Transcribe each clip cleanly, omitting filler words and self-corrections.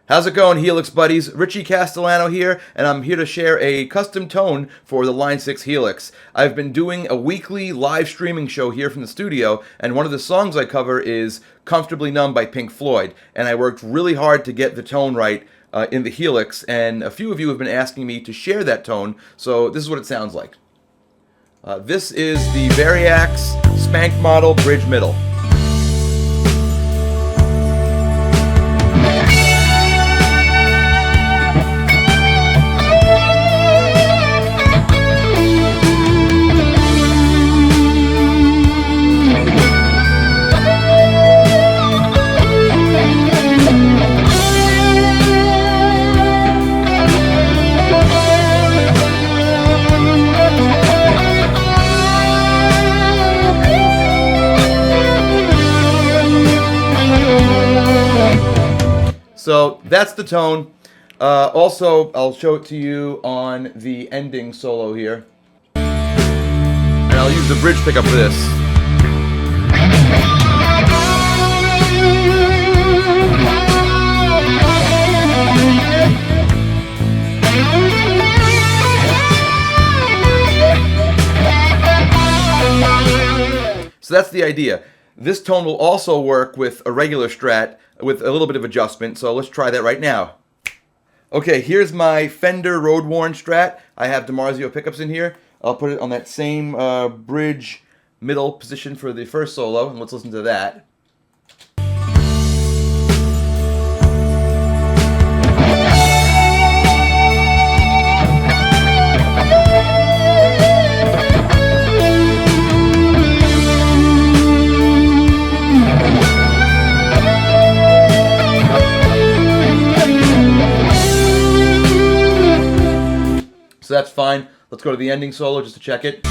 How's it going, Helix buddies? Richie Castellano here, and I'm here to share a custom tone for the Line 6 Helix. I've been doing a weekly live streaming show here from the studio, and one of the songs I cover is Comfortably Numb by Pink Floyd, and I worked really hard to get the tone right in the Helix, and a few of you have been asking me to share that tone, so this is what it sounds like. This is the Variax Spank Model Bridge Middle. So that's the tone. Also, I'll show it to you on the ending solo here. And I'll use the bridge pickup for this. So that's the idea. This tone will also work with a regular Strat with a little bit of adjustment, so let's try that right now. Okay, here's my Fender Road Worn Strat. I have DiMarzio pickups in here. I'll put it on that same bridge middle position for the first solo, and let's listen to that. So that's fine. Let's go to the ending solo just to check it.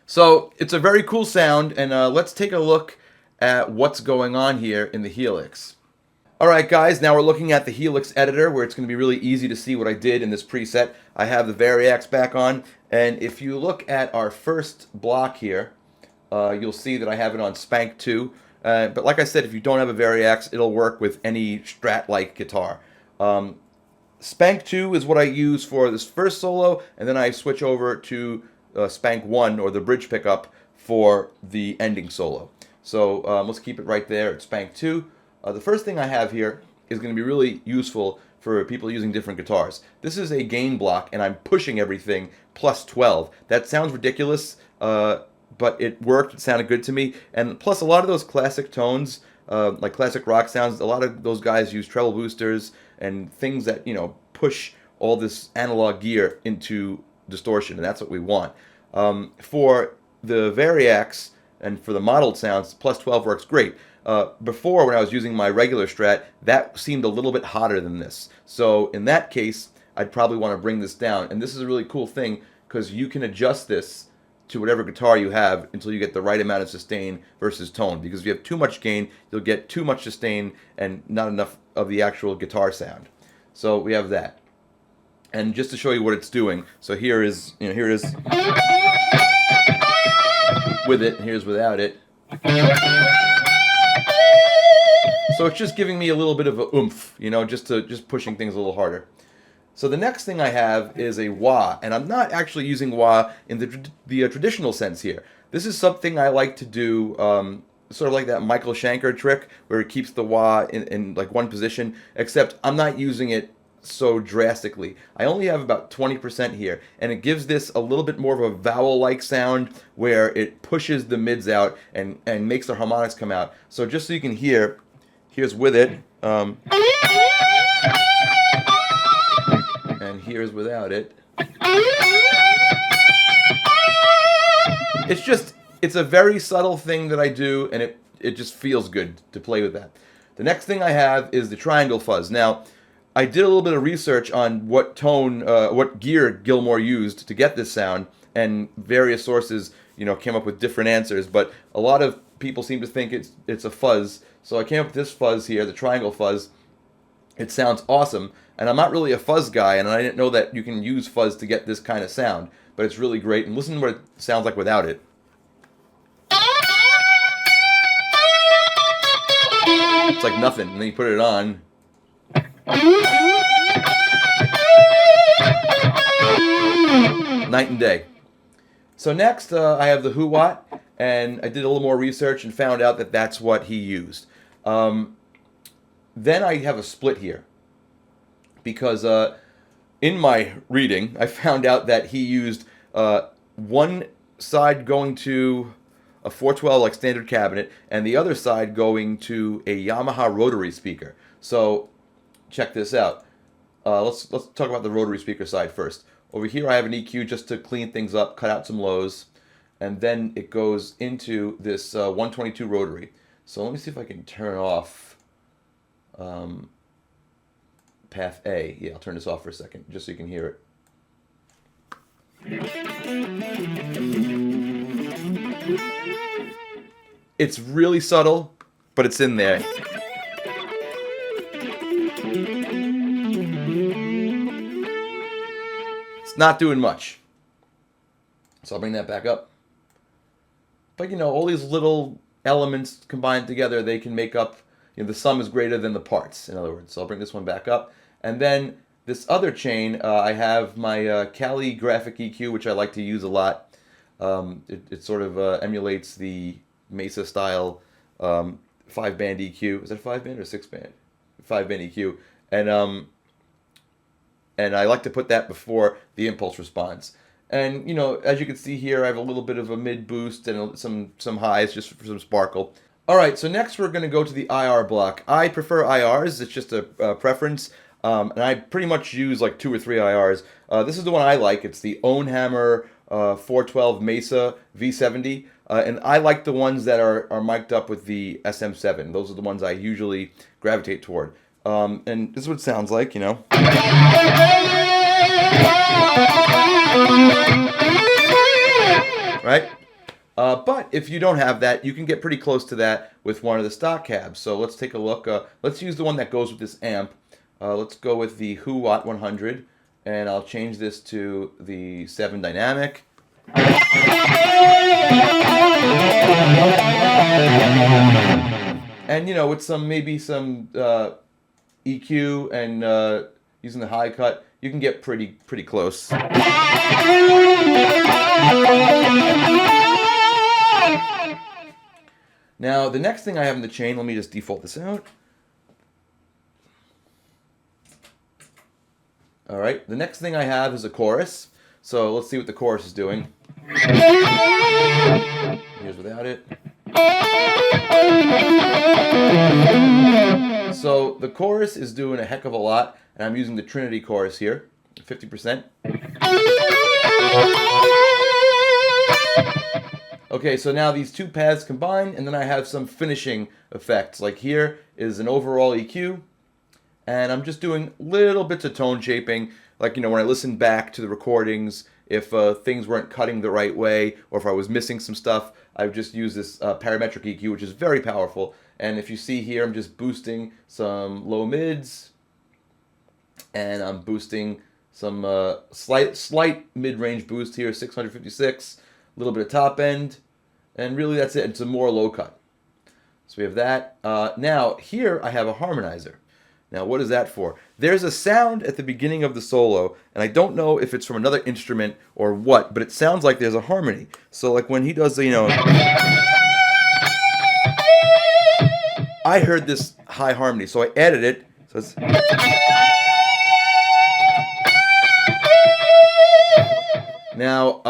So it's a very cool sound, and let's take a look at what's going on here in the Helix. Alright guys, now we're looking at the Helix Editor, where it's going to be really easy to see what I did in this preset. I have the Variax back on, and if you look at our first block here, you'll see that I have it on Spank 2. But like I said, if you don't have a Variax, it'll work with any Strat-like guitar. Spank 2 is what I use for this first solo, and then I switch over to Spank 1, or the bridge pickup, for the ending solo. So let's keep it right there at Spank 2. The first thing I have here is going to be really useful for people using different guitars. This is a gain block, and I'm pushing everything plus 12. That sounds ridiculous, but it worked. It sounded good to me. And plus, a lot of those classic tones, like classic rock sounds, a lot of those guys use treble boosters and things that, you know, push all this analog gear into distortion, and that's what we want. For the Variax and for the modeled sounds, plus 12 works great. Before, when I was using my regular Strat, that seemed a little bit hotter than this. So in that case, I'd probably want to bring this down. And this is a really cool thing, because you can adjust this to whatever guitar you have until you get the right amount of sustain versus tone. Because if you have too much gain, you'll get too much sustain and not enough of the actual guitar sound. So we have that. And just to show you what it's doing, so here is, you know, here it is with it, and here's without it. So it's just giving me a little bit of a oomph, you know, just pushing things a little harder. So the next thing I have is a wah, and I'm not actually using wah in the traditional sense here. This is something I like to do, sort of like that Michael Schenker trick, where it keeps the wah in like one position, except I'm not using it so drastically. I only have about 20% here, and it gives this a little bit more of a vowel-like sound, where it pushes the mids out and makes the harmonics come out. So just so you can hear, here's with it, and here's without it. It's a very subtle thing that I do, and it just feels good to play with that. The next thing I have is the triangle fuzz. Now, I did a little bit of research on what gear Gilmour used to get this sound, and various sources, came up with different answers. But a lot of people seem to think it's a fuzz. So I came up with this fuzz here, the triangle fuzz. It sounds awesome, and I'm not really a fuzz guy, and I didn't know that you can use fuzz to get this kind of sound, but it's really great. And listen to what it sounds like without it. It's like nothing, and then you put it on. Night and day. So next, I have the Who What, and I did a little more research and found out that that's what he used. Then I have a split here, because in my reading, I found out that he used one side going to a 412 like standard cabinet, and the other side going to a Yamaha rotary speaker. So check this out. Let's talk about the rotary speaker side first. Over here I have an EQ just to clean things up, cut out some lows, and then it goes into this 122 rotary. So let me see if I can turn off path A. Yeah, I'll turn this off for a second, just so you can hear it. It's really subtle, but it's in there. It's not doing much. So I'll bring that back up. But you know, all these little elements combined together, they can make up, you know, the sum is greater than the parts, in other words. So I'll bring this one back up. And then this other chain, I have my Cali graphic EQ, which I like to use a lot. It sort of emulates the Mesa style 5-band EQ. Is that 5-band or 6-band? 5-band EQ. And I like to put that before the impulse response. And you know, as you can see here, I have a little bit of a mid boost and some highs just for some sparkle. All right, so next we're going to go to the IR block. I prefer IRs. It's just a preference. And I pretty much use like 2 or 3 IRs. This is the one I like. It's the Ownhammer 412 Mesa V70. And I like the ones that are mic'd up with the SM7. Those are the ones I usually gravitate toward. And this is what it sounds like, you know. Right? But if you don't have that, you can get pretty close to that with one of the stock cabs. So let's take a look. Let's use the one that goes with this amp. Let's go with the Who What 100, and I'll change this to the 7 dynamic. And you know, with maybe some EQ and using the high cut, you can get pretty close. Now, the next thing I have in the chain, let me just default this out. All right, the next thing I have is a chorus. So let's see what the chorus is doing. Here's without it. So the chorus is doing a heck of a lot, and I'm using the Trinity chorus here, 50%. Okay, so now these two paths combine, and then I have some finishing effects. Like here is an overall EQ, and I'm just doing little bits of tone shaping. Like, you know, when I listen back to the recordings, if things weren't cutting the right way, or if I was missing some stuff, I've just used this parametric EQ, which is very powerful. And if you see here, I'm just boosting some low mids, and I'm boosting some slight mid-range boost here, 656, a little bit of top end, and really that's it. It's a more low cut. So we have that. Now here I have a harmonizer. Now what is that for? There's a sound at the beginning of the solo, and I don't know if it's from another instrument or what, but it sounds like there's a harmony. So like when he does the, you know, I heard this high harmony, so I added it. So it's, now,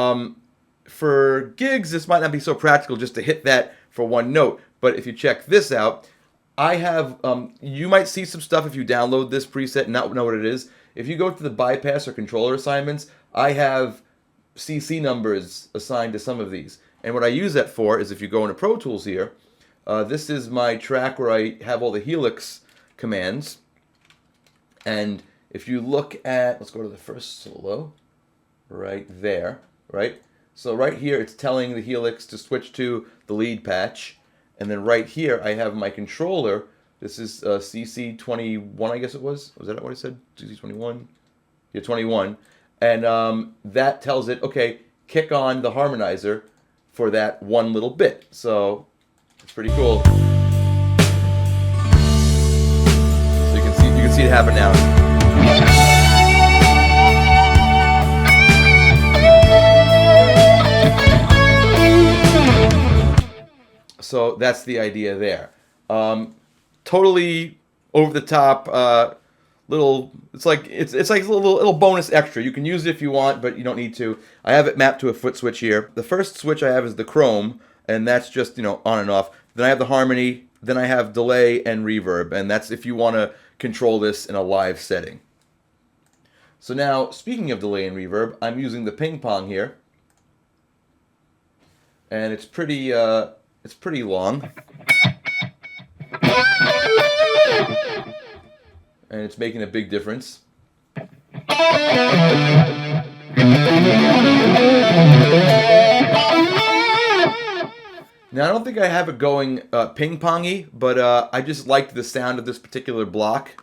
for gigs, this might not be so practical just to hit that for one note. But if you check this out, I have, you might see some stuff if you download this preset and not know what it is. If you go to the bypass or controller assignments, I have CC numbers assigned to some of these. And what I use that for is if you go into Pro Tools here, this is my track where I have all the Helix commands. And if you look at, let's go to the first solo, right there, right? So right here, it's telling the Helix to switch to the lead patch. And then right here, I have my controller. This is CC21, I guess it was. Was that what I said? CC21? Yeah, 21. And that tells it, okay, kick on the harmonizer for that one little bit. So it's pretty cool. So you can see it happen now. So that's the idea there. Totally over the top, little. It's like a little bonus extra. You can use it if you want, but you don't need to. I have it mapped to a foot switch here. The first switch I have is the chrome, and that's just on and off. Then I have the harmony. Then I have delay and reverb, and that's if you want to control this in a live setting. So now, speaking of delay and reverb, I'm using the ping pong here, and it's pretty long. And it's making a big difference. Now, I don't think I have it going ping-pongy, but I just liked the sound of this particular block.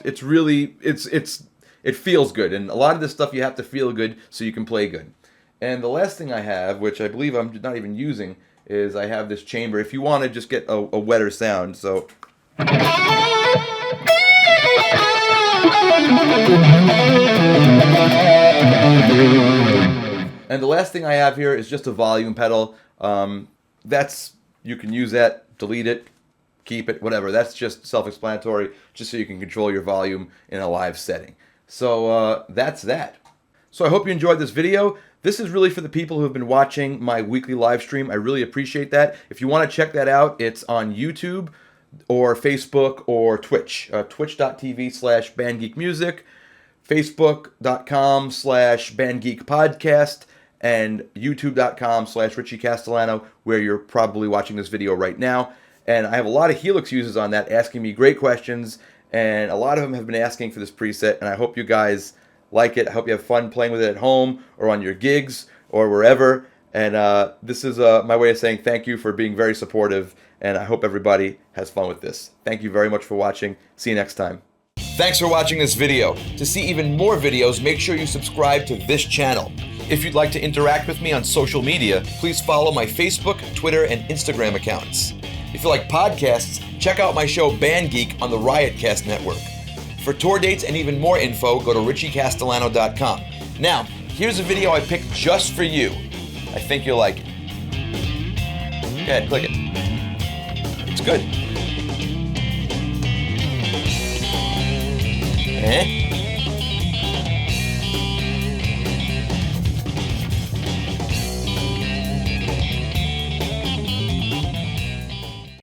It's really, it feels good, and a lot of this stuff you have to feel good so you can play good. And the last thing I have, which I believe I'm not even using, is I have this chamber. If you want to just get a wetter sound, so. And the last thing I have here is just a volume pedal. You can use that, delete it, keep it, whatever. That's just self-explanatory, just so you can control your volume in a live setting. So that's that. So I hope you enjoyed this video. This is really for the people who have been watching my weekly live stream. I really appreciate that. If you want to check that out, it's on YouTube or Facebook or Twitch. Twitch.tv/BandGeekMusic, Facebook.com/BandGeekPodcast, and YouTube.com/Richie Castellano, where you're probably watching this video right now. And I have a lot of Helix users on that asking me great questions, and a lot of them have been asking for this preset, and I hope you guys like it. I hope you have fun playing with it at home or on your gigs or wherever. And this is my way of saying thank you for being very supportive, and I hope everybody has fun with this. Thank you very much for watching. See you next time. Thanks for watching this video. To see even more videos, make sure you subscribe to this channel. If you'd like to interact with me on social media, please follow my Facebook, Twitter, and Instagram accounts. If you like podcasts, check out my show Band Geek on the Riotcast Network. For tour dates and even more info, go to richiecastellano.com. Now, here's a video I picked just for you. I think you'll like it. Go ahead, click it. It's good.